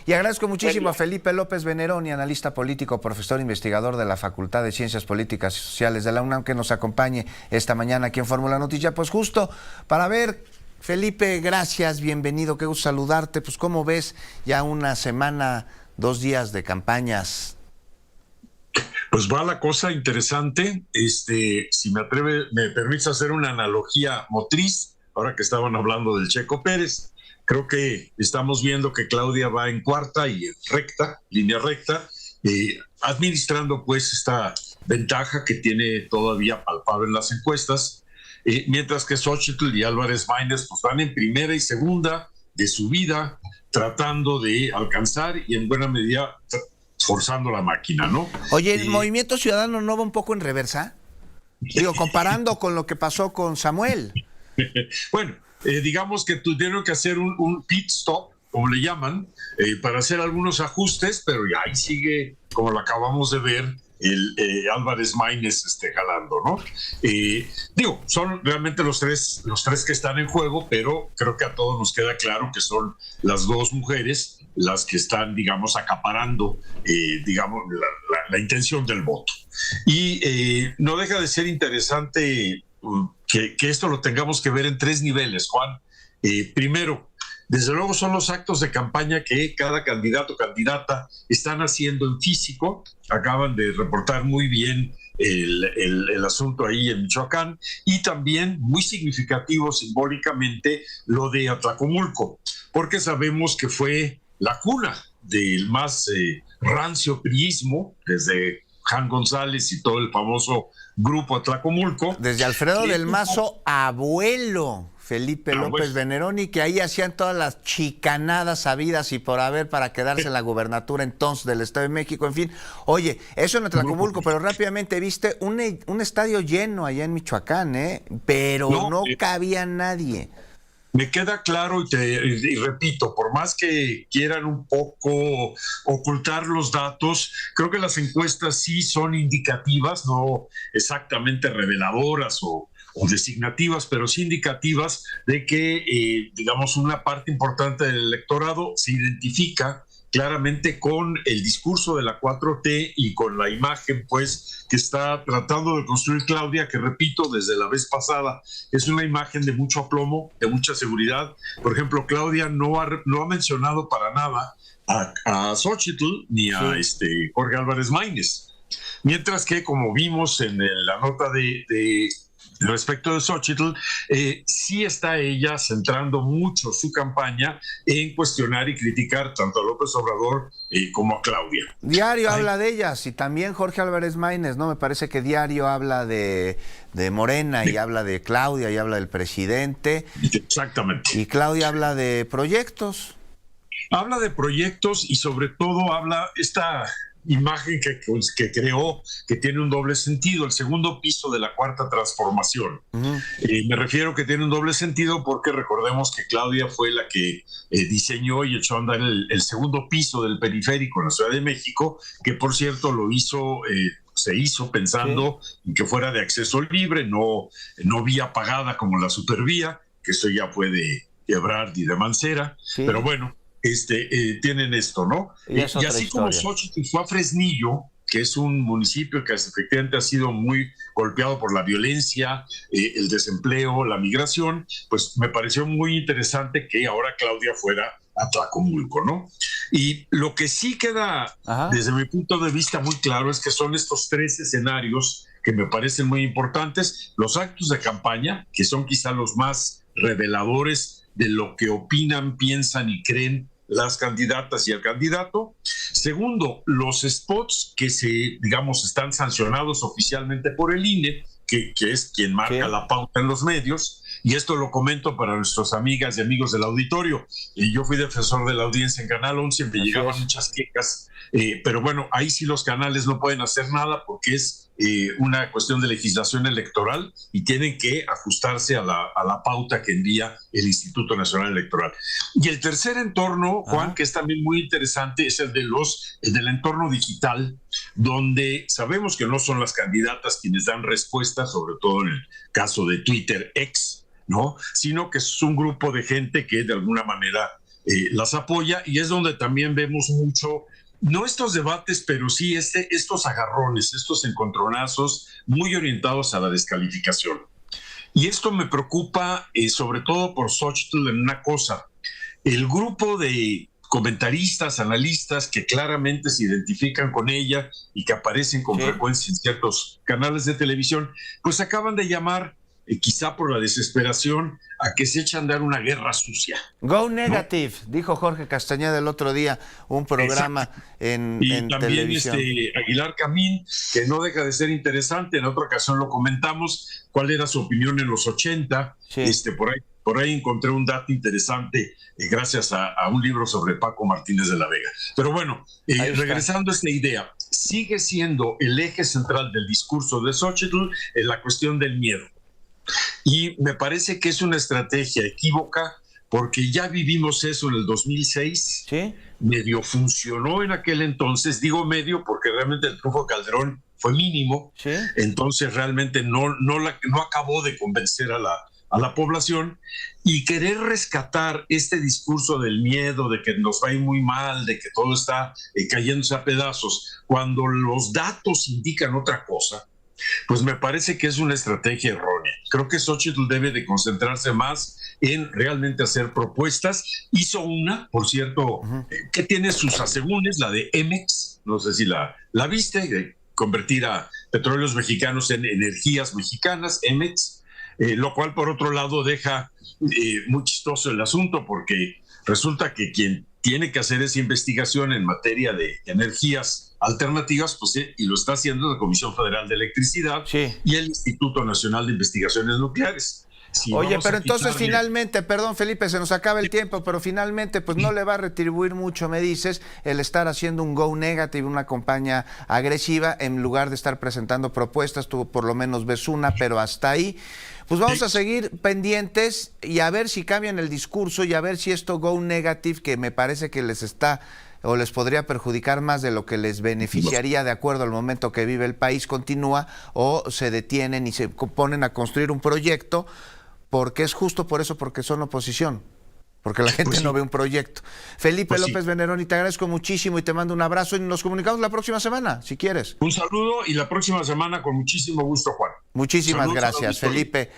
Y agradezco muchísimo a Felipe López Veneroni, analista político, profesor investigador de la Facultad de Ciencias Políticas y Sociales de la UNAM, que nos acompañe esta mañana aquí en Fórmula Noticia. Pues justo para ver, Felipe, gracias, bienvenido, qué gusto saludarte. Pues ¿cómo ves ya una semana, 2 días de campañas? Pues va la cosa interesante. Si me permites hacer una analogía motriz, ahora que estaban hablando del Checo Pérez, creo que estamos viendo que Claudia va en cuarta y en recta, línea recta, administrando pues esta ventaja que tiene todavía palpable en las encuestas, mientras que Xochitl y Álvarez Maínez pues van en primera y segunda de su vida, tratando de alcanzar y en buena medida forzando la máquina, ¿no? Oye, ¿el Movimiento Ciudadano no va un poco en reversa? Digo, comparando con lo que pasó con Samuel. Bueno, digamos que tuvieron que hacer un pit stop, como le llaman, para hacer algunos ajustes, pero ya ahí sigue, como lo acabamos de ver, el Álvarez Maínez jalando, ¿no? Son realmente los tres que están en juego, pero creo que a todos nos queda claro que son las dos mujeres las que están, digamos, acaparando, la intención del voto. Y no deja de ser interesante que esto lo tengamos que ver en 3 niveles, Juan. Primero, desde luego son los actos de campaña que cada candidato o candidata están haciendo en físico. Acaban de reportar muy bien el asunto ahí en Michoacán, y también muy significativo simbólicamente lo de Atlacomulco, porque sabemos que fue la cuna del más rancio priismo, desde Jan González y todo el famoso grupo Atlacomulco. Desde Alfredo del Mazo, abuelo Felipe López Veneroni, que ahí hacían todas las chicanadas habidas y por haber para quedarse en la gubernatura entonces del Estado de México. En fin, oye, eso en Atlacomulco, pero rápidamente viste un estadio lleno allá en Michoacán, pero no cabía nadie. Me queda claro y repito, por más que quieran un poco ocultar los datos, creo que las encuestas sí son indicativas, no exactamente reveladoras o designativas, pero sí indicativas de que, digamos, una parte importante del electorado se identifica claramente con el discurso de la 4T y con la imagen, pues, que está tratando de construir Claudia, que repito, desde la vez pasada, es una imagen de mucho aplomo, de mucha seguridad. Por ejemplo, Claudia no ha mencionado para nada a Xochitl ni a Jorge Álvarez Maínez. Mientras que, como vimos en la nota de respecto de Xochitl, sí está ella centrando mucho su campaña en cuestionar y criticar tanto a López Obrador como a Claudia. Diario habla de ellas, y también Jorge Álvarez Maínez, ¿no? Me parece que Diario habla de Morena y habla de Claudia y habla del presidente. Exactamente. Y Claudia habla de proyectos. Habla de proyectos y sobre todo habla esta imagen que creó, que tiene un doble sentido, el segundo piso de la cuarta transformación. Me refiero que tiene un doble sentido porque recordemos que Claudia fue la que diseñó y echó a andar el segundo piso del periférico en la Ciudad de México, que por cierto se hizo pensando en que fuera de acceso libre, no vía pagada como la supervía, que eso ya fue de Ebrard y de Mancera, pero bueno, tienen esto, ¿no? Y así como Xochitl fue a Fresnillo, que es un municipio que efectivamente ha sido muy golpeado por la violencia, el desempleo, la migración, pues me pareció muy interesante que ahora Claudia fuera a Tlacomulco, ¿no? Y lo que sí queda, desde mi punto de vista, muy claro es que son estos 3 escenarios que me parecen muy importantes: los actos de campaña, que son quizá los más reveladores de lo que opinan, piensan y creen las candidatas y el candidato. Segundo, los spots que están sancionados oficialmente por el INE, que es quien marca la pauta en los medios. Y esto lo comento para nuestras amigas y amigos del auditorio. Yo fui defensor de la audiencia en Canal 11, me llegaban muchas quejas, pero bueno, ahí sí los canales no pueden hacer nada porque es una cuestión de legislación electoral y tienen que ajustarse a la pauta que envía el Instituto Nacional Electoral. Y el tercer entorno, Juan, que es también muy interesante, es el del entorno digital, donde sabemos que no son las candidatas quienes dan respuestas, sobre todo en el caso de Twitter X, ¿no? Sino que es un grupo de gente que de alguna manera las apoya, y es donde también vemos mucho, no estos debates, pero sí estos agarrones, estos encontronazos muy orientados a la descalificación. Y esto me preocupa sobre todo por Xóchitl en una cosa. El grupo de comentaristas, analistas que claramente se identifican con ella y que aparecen con frecuencia en ciertos canales de televisión, pues acaban de llamar, quizá por la desesperación, a que se echan a dar una guerra sucia. Go negative, ¿no? Dijo Jorge Castañeda el otro día, un programa en también televisión. Aguilar Camín, que no deja de ser interesante, en otra ocasión lo comentamos, cuál era su opinión en los 80, por ahí encontré un dato interesante gracias a un libro sobre Paco Martínez de la Vega. Pero bueno, regresando a esta idea, sigue siendo el eje central del discurso de Xóchitl la cuestión del miedo. Y me parece que es una estrategia equívoca, porque ya vivimos eso en el 2006. ¿Sí? Medio funcionó en aquel entonces, digo medio porque realmente el triunfo de Calderón fue mínimo. ¿Sí? Entonces realmente no acabó de convencer a la población, y querer rescatar este discurso del miedo, de que nos va a ir muy mal, de que todo está cayéndose a pedazos, cuando los datos indican otra cosa, pues me parece que es una estrategia errónea. Creo que Xóchitl debe de concentrarse más en realmente hacer propuestas. Hizo una, por cierto, que tiene sus asegúnes, la de Emex, no sé si la viste, de convertir a petróleos mexicanos en energías mexicanas, Emex, lo cual por otro lado deja muy chistoso el asunto, porque resulta que quien tiene que hacer esa investigación en materia de energías alternativas, pues, y lo está haciendo la Comisión Federal de Electricidad y el Instituto Nacional de Investigaciones Nucleares. Oye, pero entonces finalmente, perdón Felipe, se nos acaba el tiempo, pero finalmente pues no le va a retribuir mucho, me dices, el estar haciendo un go negative, una campaña agresiva, en lugar de estar presentando propuestas. Tú por lo menos ves una, pero hasta ahí. Pues vamos a seguir pendientes y a ver si cambian el discurso, y a ver si esto go negative, que me parece que les está o les podría perjudicar más de lo que les beneficiaría de acuerdo al momento que vive el país, continúa, o se detienen y se ponen a construir un proyecto, porque es justo por eso, porque son oposición, porque la gente no ve un proyecto. Felipe López Veneroni, te agradezco muchísimo y te mando un abrazo, y nos comunicamos la próxima semana, si quieres. Un saludo, y la próxima semana con muchísimo gusto, Juan. Muchísimas gracias, Felipe.